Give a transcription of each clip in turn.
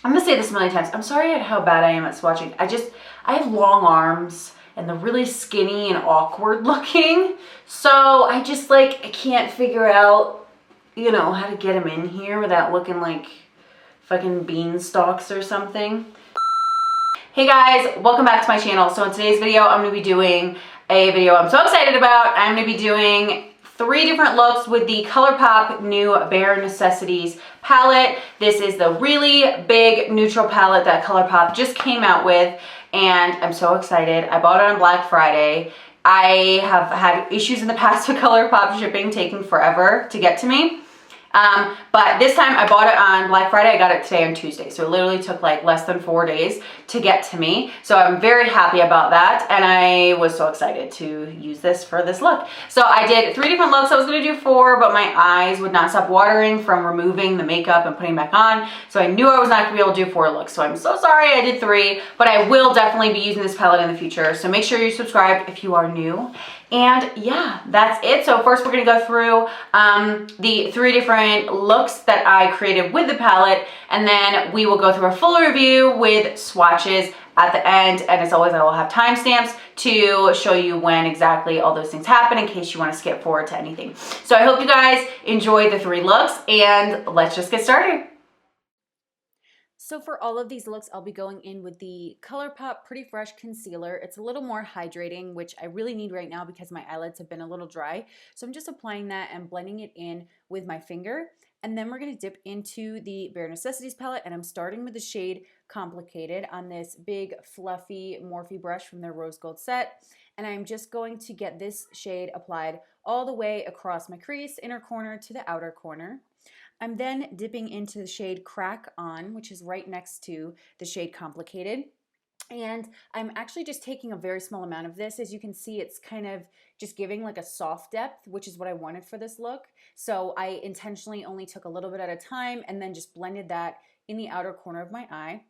I'm gonna say this a million times. I'm sorry at how bad I am at swatching. I have long arms and they're really skinny and awkward looking. So I just like, I can't figure out, you know, how to get them in here without looking like fucking beanstalks or something. Hey guys, welcome back to my channel. So in today's video, I'm gonna be doing a video I'm so excited about. I'm gonna be doing 3 different looks with the Colourpop new Bare Necessities palette. This is the really big neutral palette that Colourpop just came out with, and I'm so excited. I bought it on Black Friday. I have had issues in the past with Colourpop shipping taking forever to get to me. But this time I bought it on Black Friday. I got it today on Tuesday. So it literally took like less than 4 days to get to me. So I'm very happy about that. And I was so excited to use this for this look. So I did 3 different looks. I was going to do 4, but my eyes would not stop watering from removing the makeup and putting back on. So I knew I was not going to be able to do 4 looks. So I'm so sorry I did 3, but I will definitely be using this palette in the future. So make sure you subscribe if you are new. And yeah, that's it. So first we're going to go through the 3 different looks that I created with the palette, and then we will go through a full review with swatches at the end. And as always, I will have timestamps to show you when exactly all those things happen in case you want to skip forward to anything. So I hope you guys enjoy the 3 looks, and let's just get started. So for all of these looks, I'll be going in with the Colourpop Pretty Fresh Concealer. It's a little more hydrating, which I really need right now because my eyelids have been a little dry. So I'm just applying that and blending it in with my finger. And then we're going to dip into the Bare Necessities palette, and I'm starting with the shade Complicated on this big fluffy Morphe brush from their Rose Gold set. And I'm just going to get this shade applied all the way across my crease, inner corner to the outer corner. I'm then dipping into the shade Crack On, which is right next to the shade Complicated. And I'm actually just taking a very small amount of this. As you can see, it's kind of just giving like a soft depth, which is what I wanted for this look. So I intentionally only took a little bit at a time and then just blended that in the outer corner of my eye.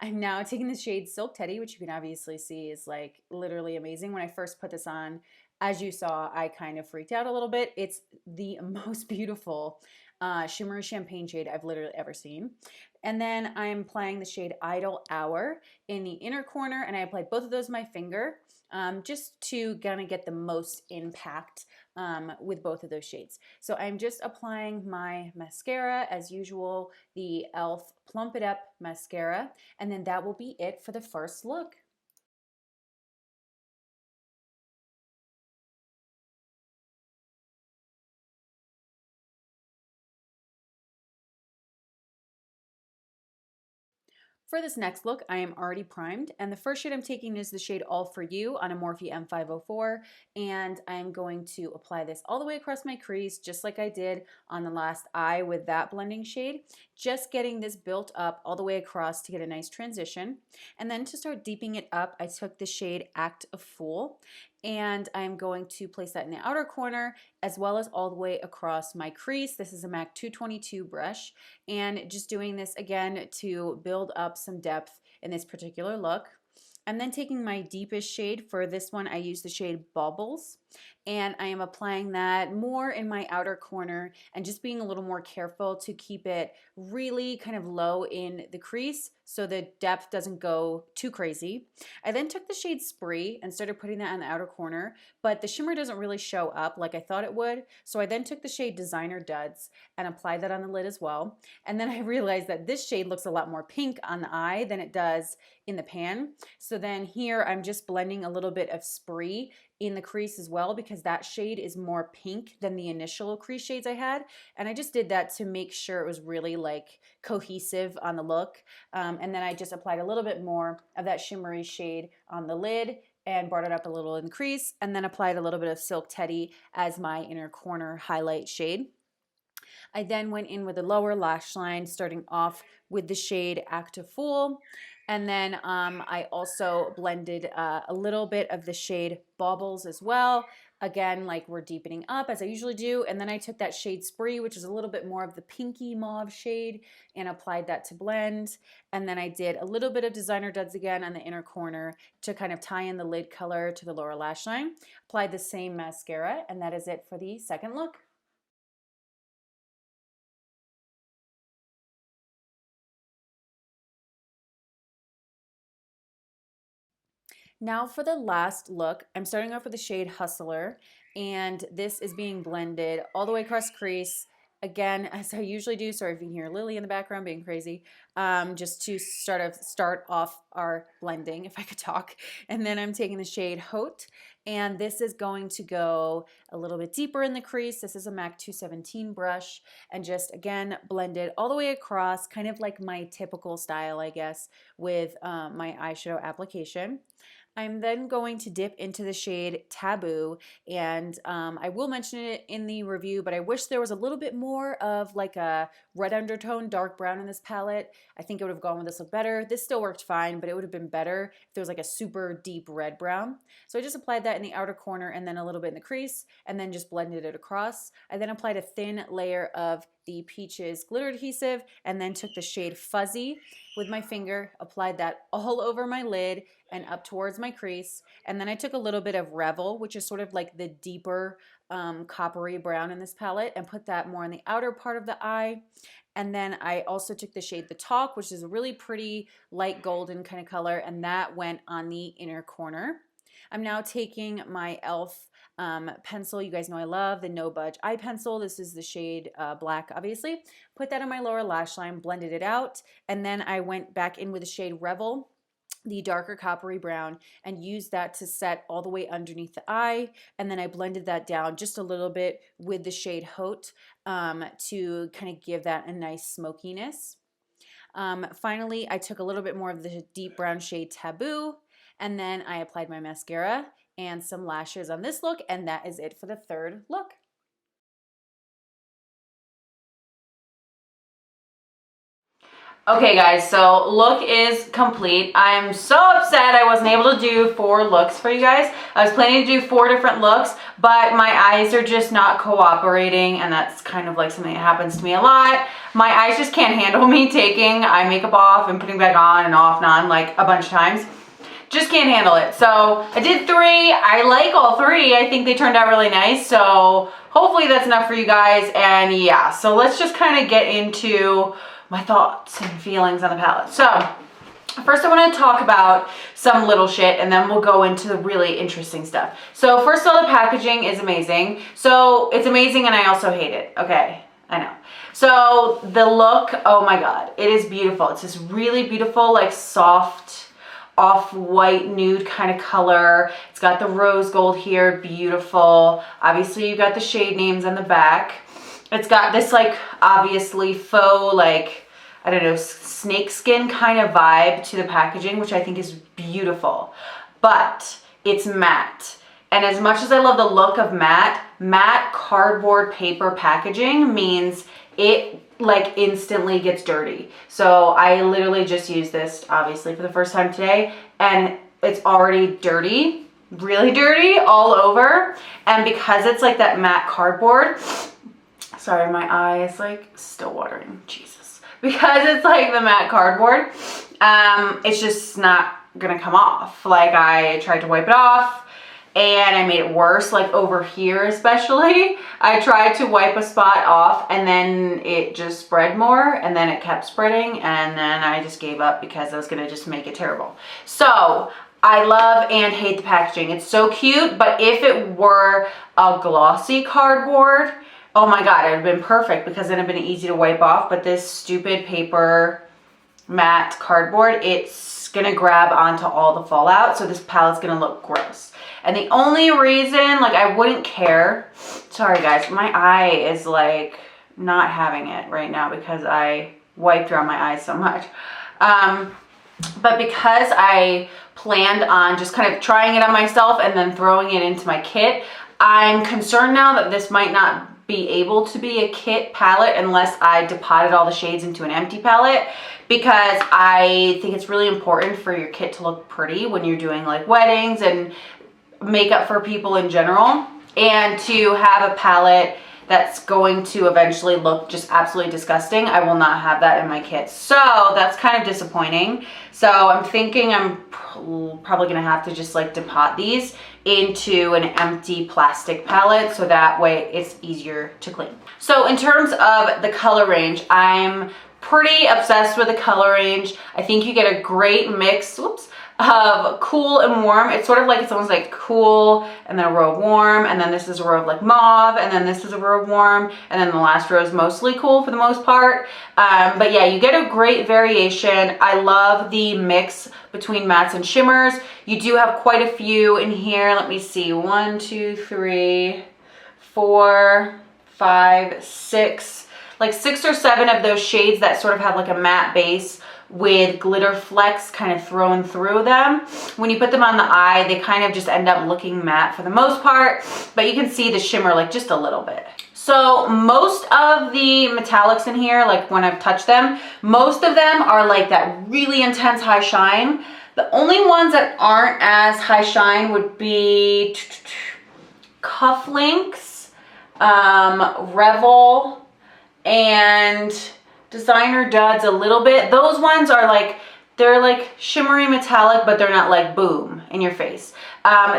I'm now taking the shade Silk Teddy, which you can obviously see is like literally amazing. When I first put this on, as you saw, I kind of freaked out a little bit. It's the most beautiful shimmery champagne shade I've literally ever seen. And then I'm applying the shade Idle Hour in the inner corner, and I applied both of those with my finger just to kind of get the most impact with both of those shades. So I'm just applying my mascara as usual, the e.l.f. Plump It Up mascara, and then that will be it for the first look. For this next look, I am already primed, and the first shade I'm taking is the shade All For You on a Morphe M504, and I'm going to apply this all the way across my crease, just like I did on the last eye with that blending shade, just getting this built up all the way across to get a nice transition. And then to start deepening it up, I took the shade Act a Fool, and I'm going to place that in the outer corner as well as all the way across my crease. This is a MAC 222 brush, and just doing this again to build up some depth in this particular look. I'm then taking my deepest shade. For this one, I use the shade Bubbles, and I am applying that more in my outer corner and just being a little more careful to keep it really kind of low in the crease so the depth doesn't go too crazy. I then took the shade Spree and started putting that in the outer corner, but the shimmer doesn't really show up like I thought it would. So I then took the shade Designer Duds and applied that on the lid as well. And then I realized that this shade looks a lot more pink on the eye than it does in the pan. So then here I'm just blending a little bit of Spree in the crease as well, because that shade is more pink than the initial crease shades I had. And I just did that to make sure it was really like cohesive on the look. And then I just applied a little bit more of that shimmery shade on the lid and brought it up a little in the crease, and then applied a little bit of Silk Teddy as my inner corner highlight shade. I then went in with a lower lash line, starting off with the shade Act a Fool. And then I also blended a little bit of the shade Baubles as well. Again, like we're deepening up as I usually do. And then I took that shade Spree, which is a little bit more of the pinky mauve shade, and applied that to blend. And then I did a little bit of Designer Duds again on the inner corner to kind of tie in the lid color to the lower lash line. Applied the same mascara, and that is it for the second look. Now for the last look, I'm starting off with the shade Hustler, and this is being blended all the way across crease. Again, as I usually do, sorry if you can hear Lily in the background being crazy, just to start off our blending, if I could talk. And then I'm taking the shade Haute, and this is going to go a little bit deeper in the crease. This is a MAC 217 brush, and just, again, blend it all the way across, kind of like my typical style, I guess, with my eyeshadow application. I'm then going to dip into the shade Taboo, and I will mention it in the review, but I wish there was a little bit more of like a red undertone, dark brown in this palette. I think it would have gone with this look better. This still worked fine, but it would have been better if there was like a super deep red brown. So I just applied that in the outer corner and then a little bit in the crease, and then just blended it across. I then applied a thin layer of the Peaches glitter adhesive, and then took the shade Fuzzy with my finger, applied that all over my lid and up towards my crease. And then I took a little bit of Revel, which is sort of like the deeper coppery brown in this palette, and put that more on the outer part of the eye. And then I also took the shade The Talk, which is a really pretty light golden kind of color, and that went on the inner corner. I'm now taking my e.l.f. pencil. You guys know I love the No Budge eye pencil. This is the shade Black, obviously. Put that on my lower lash line, blended it out, and then I went back in with the shade Revel, the darker coppery brown, and used that to set all the way underneath the eye. And then I blended that down just a little bit with the shade Haute to kind of give that a nice smokiness. Finally, I took a little bit more of the deep brown shade Taboo, and then I applied my mascara and some lashes on this look, and that is it for the third look. Okay guys, so look is complete. I'm so upset I wasn't able to do 4 looks for you guys. I was planning to do 4 different looks, but my eyes are just not cooperating, and that's kind of like something that happens to me a lot. My eyes just can't handle me taking eye makeup off and putting back on and off and on like a bunch of times. Just can't handle it. So I did 3. I like all 3. I think they turned out really nice. So hopefully that's enough for you guys. And yeah, so let's just kind of get into my thoughts and feelings on the palette. So first I want to talk about some little shit, and then we'll go into the really interesting stuff. So first of all, the packaging is amazing. So it's amazing, and I also hate it. Okay, I know. So the look, oh my God, it is beautiful. It's this really beautiful, like soft, off-white nude kind of color. It's got the rose gold here, beautiful. Obviously you got the shade names on the back. It's got this like obviously faux, like, I don't know, snake skin kind of vibe to the packaging, which I think is beautiful. But it's matte. And as much as I love the look of matte cardboard paper packaging means it like instantly gets dirty. So I literally just used this obviously for the first time today, and it's already dirty, really dirty all over. And because it's like that matte cardboard, sorry, my eye is like still watering, Jesus. Because it's like the matte cardboard, it's just not gonna come off. Like I tried to wipe it off, and I made it worse, like over here especially. I tried to wipe a spot off, and then it just spread more, and then it kept spreading, and then I just gave up because I was gonna just make it terrible. So I love and hate the packaging. It's so cute, but if it were a glossy cardboard, oh my God, it would have been perfect because then it would have been easy to wipe off. But this stupid paper matte cardboard, it's gonna grab onto all the fallout, so this palette's gonna look gross. And the only reason, like, I wouldn't care, sorry guys, my eye is like not having it right now because I wiped around my eyes so much. But because I planned on just kind of trying it on myself and then throwing it into my kit, I'm concerned now that this might not be able to be a kit palette unless I depotted all the shades into an empty palette, because I think it's really important for your kit to look pretty when you're doing like weddings and makeup for people in general, and to have a palette that's going to eventually look just absolutely disgusting. I will not have that in my kit. So that's kind of disappointing. So I'm thinking I'm probably gonna have to just like depot these into an empty plastic palette so that way it's easier to clean. So in terms of the color range, I'm pretty obsessed with the color range. I think you get a great mix, whoops, of cool and warm. It's sort of like, it's almost like cool and then a row of warm, and then this is a row of like mauve, and then this is a row of warm, and then the last row is mostly cool for the most part. But yeah, you get a great variation. I love the mix between mattes and shimmers. You do have quite a few in here. Let me see, 1, 2, 3, 4, 5, 6, like 6 or 7 of those shades that sort of have like a matte base with glitter flecks kind of thrown through them. When you put them on the eye, they kind of just end up looking matte for the most part, but you can see the shimmer like just a little bit. So most of the metallics in here, like when I've touched them, most of them are like that really intense high shine. The only ones that aren't as high shine would be Cufflinks, Revel, and Designer Duds a little bit. Those ones are like, they're like shimmery metallic, but they're not like boom in your face.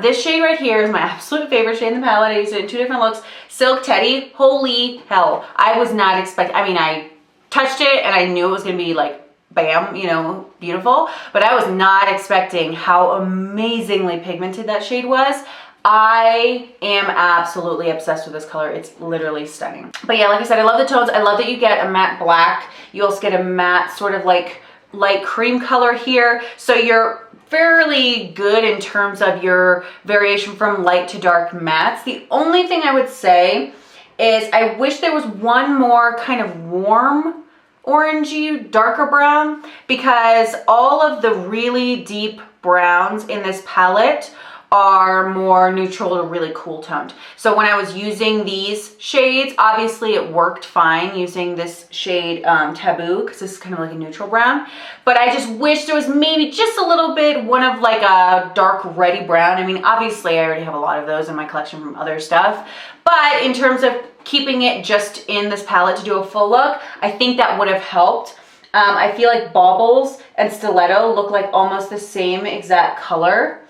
This shade right here is my absolute favorite shade in the palette. I used it in 2 different looks. Silk Teddy. Holy hell. I was not expecting, I mean, I touched it and I knew it was going to be like, bam, you know, beautiful. But I was not expecting how amazingly pigmented that shade was. I am absolutely obsessed with this color. It's literally stunning. But yeah, like I said, I love the tones. I love that you get a matte black. You also get a matte sort of like light cream color here. So you're fairly good in terms of your variation from light to dark mattes. The only thing I would say is I wish there was one more kind of warm orangey, darker brown, because all of the really deep browns in this palette are more neutral to really cool toned. So when I was using these shades, obviously it worked fine using this shade Taboo, because this is kind of like a neutral brown. But I just wish there was maybe just a little bit, one of like a dark reddy brown. I mean, obviously I already have a lot of those in my collection from other stuff. But in terms of keeping it just in this palette to do a full look, I think that would have helped. I feel like Baubles and Stiletto look like almost the same exact color.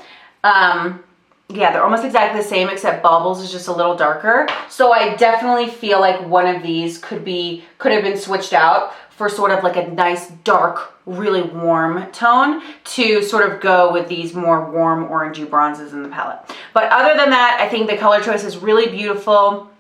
Yeah, they're almost exactly the same, except Baubles is just a little darker. So I definitely feel like one of these could have been switched out for sort of like a nice dark, really warm tone to sort of go with these more warm orangey bronzes in the palette. But other than that, I think the color choice is really beautiful.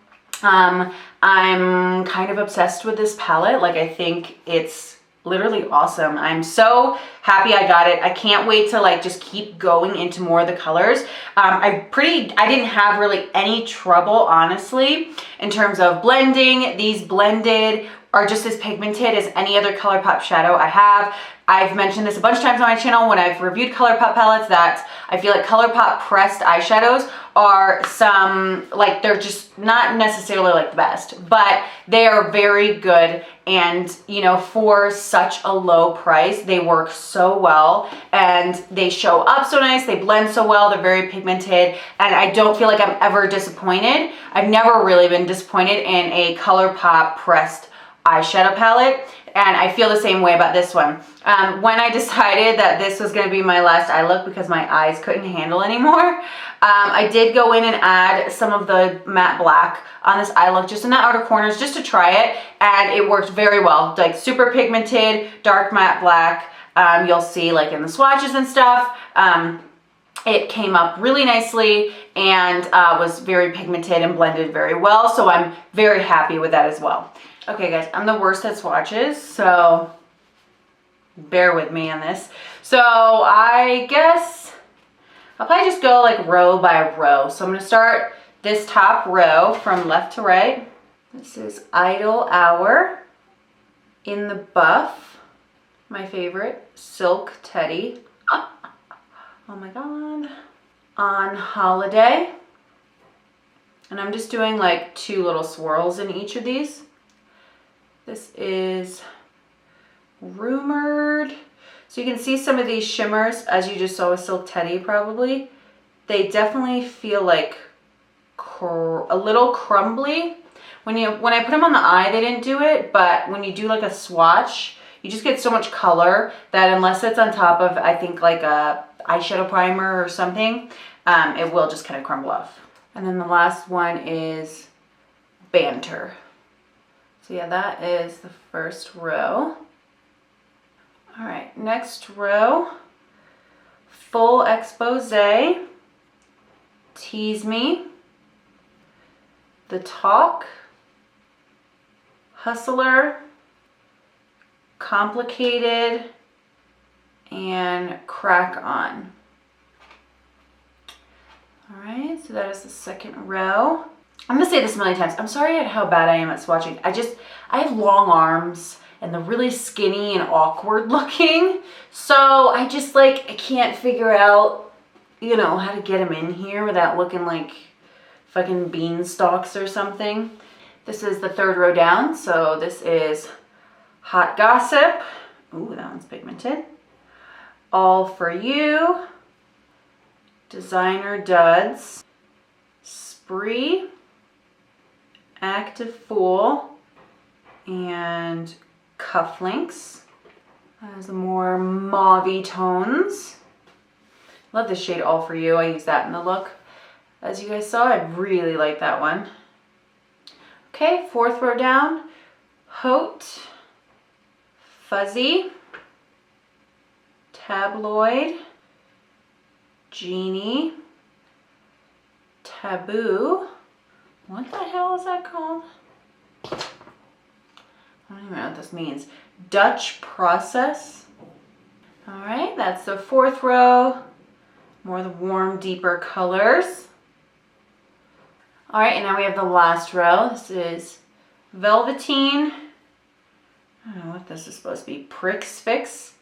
I'm kind of obsessed with this palette. Like, I think it's literally awesome. I'm so happy I got it. I can't wait to like just keep going into more of the colors. I didn't have really any trouble, honestly, in terms of blending. These blended are just as pigmented as any other Colourpop shadow I have. I've mentioned this a bunch of times on my channel when I've reviewed Colourpop palettes that I feel like Colourpop pressed eyeshadows are some, like, they're just not necessarily like the best, but they are very good. And, you know, for such a low price, they work so well and they show up so nice. They blend so well. They're very pigmented. And I don't feel like I'm ever disappointed. I've never really been disappointed in a Colourpop pressed eyeshadow palette. And I feel the same way about this one. When I decided that this was going to be my last eye look because my eyes couldn't handle anymore, I did go in and add some of the matte black on this eye look, just in the outer corners, just to try it, and it worked very well. Like, super pigmented, dark matte black. You'll see like in the swatches and stuff. It came up really nicely and was very pigmented and blended very well. So I'm very happy with that as well. Okay guys, I'm the worst at swatches, so bear with me on this. So I guess I'll probably just go like row by row. So I'm gonna start this top row from left to right. This is Idle Hour in the Buff, my favorite, Silk Teddy. Oh my God. On Holiday. And I'm just doing like 2 little swirls in each of these. This is Rumored. So you can see some of these shimmers, as you just saw with Silk Teddy probably. They definitely feel like a little crumbly. When I put them on the eye, they didn't do it, but when you do like a swatch, you just get so much color that unless it's on top of, I think, like a eyeshadow primer or something, it will just kind of crumble off. And then the last one is Banter. So yeah, that is the first row. All right, next row, full expose, Tease Me, The Talk, Hustler, Complicated, and Crack On. All right, so that is the second row. I'm gonna say this a million times. I'm sorry at how bad I am at swatching. I have long arms and they're really skinny and awkward looking. So I just I can't figure out, you know, how to get them in here without looking like fucking beanstalks or something. This is the third row down. So this is Hot Gossip. Ooh, that one's pigmented. All For You. Designer Duds. Spree. Active Fool. And Cufflinks. Has the more mauve-y tones. Love this shade All For You. I use that in the look. As you guys saw, I really like that one. Okay, fourth row down. Haute, Fuzzy, Tabloid, Genie, Taboo. What the hell is that called? I don't even know what this means. Dutch Process. All right, that's the fourth row. More of the warm, deeper colors. All right, and now we have the last row. This is Velveteen. I don't know what this is supposed to be. Pricks Fix.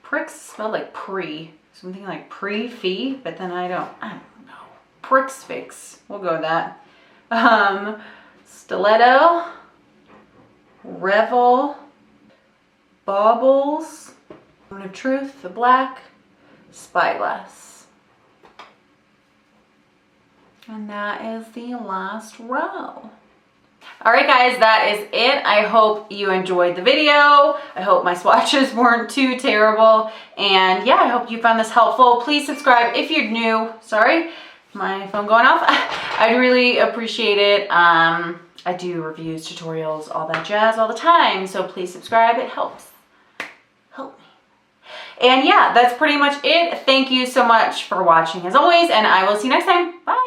Pricks spelled like pre. Something like pre-fee, but then I don't know. Pricks Fix. We'll go with that. Stiletto. Revel. Baubles. Moment of Truth, the black. Spyglass. And that is the last row. All right, guys, that is it. I hope you enjoyed the video. I hope my swatches weren't too terrible. And yeah, I hope you found this helpful. Please subscribe if you're new. Sorry, my phone going off. I'd really appreciate it. I do reviews, tutorials, all that jazz all the time. So please subscribe. It helps. Help me. And yeah, that's pretty much it. Thank you so much for watching as always, and I will see you next time. Bye.